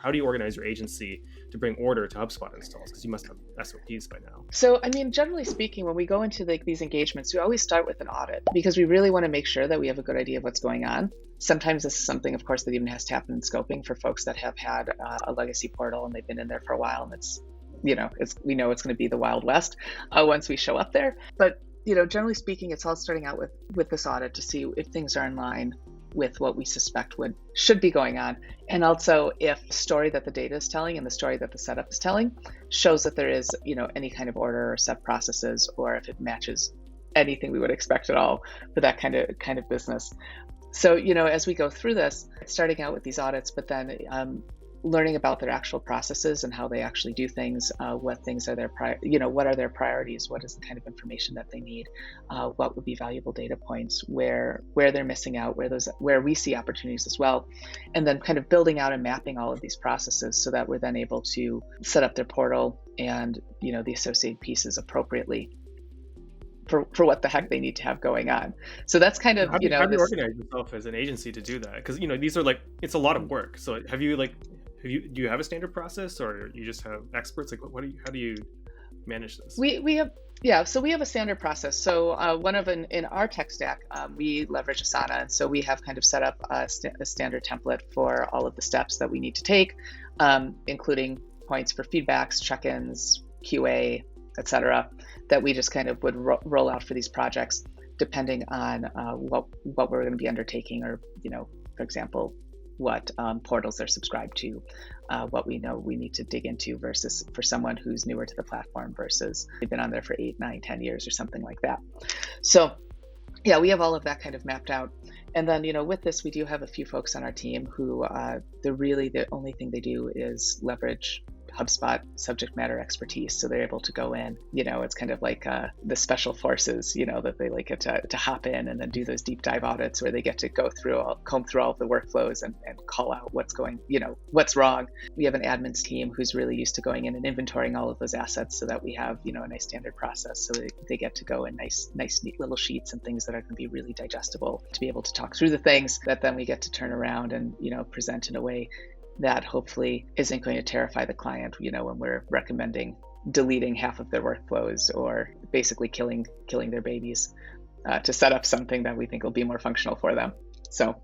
how do you organize your agency to bring order to HubSpot installs? Because you must have SOPs by now. So, I mean, generally speaking, when we go into these engagements, we always start with an audit because we really want to make sure that we have a good idea of what's going on. Sometimes this is something, of course, that even has to happen in scoping for folks that have had a legacy portal and they've been in there for a while, and we know it's going to be the Wild West once we show up there. But generally speaking, it's all starting out with this audit to see if things are in line with what we suspect should be going on, and also if the story that the data is telling and the story that the setup is telling shows that there is any kind of order or set processes, or if it matches anything we would expect at all for that kind of business. So as we go through this, starting out with these audits, but then learning about their actual processes and how they actually do things, what things are what are their priorities, what is the kind of information that they need, what would be valuable data points, where they're missing out, where we see opportunities as well, and then kind of building out and mapping all of these processes so that we're then able to set up their portal and the associated pieces appropriately for what the heck they need to have going on. So that's kind of how do you organize yourself as an agency to do that? Because these are it's a lot of work. So do you have a standard process, or you just have experts? How do you manage this? We have so we have a standard process. So in our tech stack, we leverage Asana, and so we have kind of set up a standard template for all of the steps that we need to take, including points for feedbacks, check-ins, QA, etc., that we just kind of would roll out for these projects, depending on what we're going to be undertaking, or for example, what portals they're subscribed to, what we know we need to dig into, versus for someone who's newer to the platform versus they've been on there for 8, 9, 10 years or something like that. So yeah, we have all of that kind of mapped out. And then, with this, we do have a few folks on our team who the only thing they do is leverage HubSpot subject matter expertise. So they're able to go in, it's kind of like the special forces, that they like to hop in and then do those deep dive audits where they get to comb through all of the workflows and call out what's wrong. We have an admins team who's really used to going in and inventorying all of those assets so that we have, a nice standard process. So they get to go in nice, neat little sheets and things that are going to be really digestible to be able to talk through the things that then we get to turn around and, present in a way that hopefully isn't going to terrify the client, when we're recommending deleting half of their workflows or basically killing their babies to set up something that we think will be more functional for them. So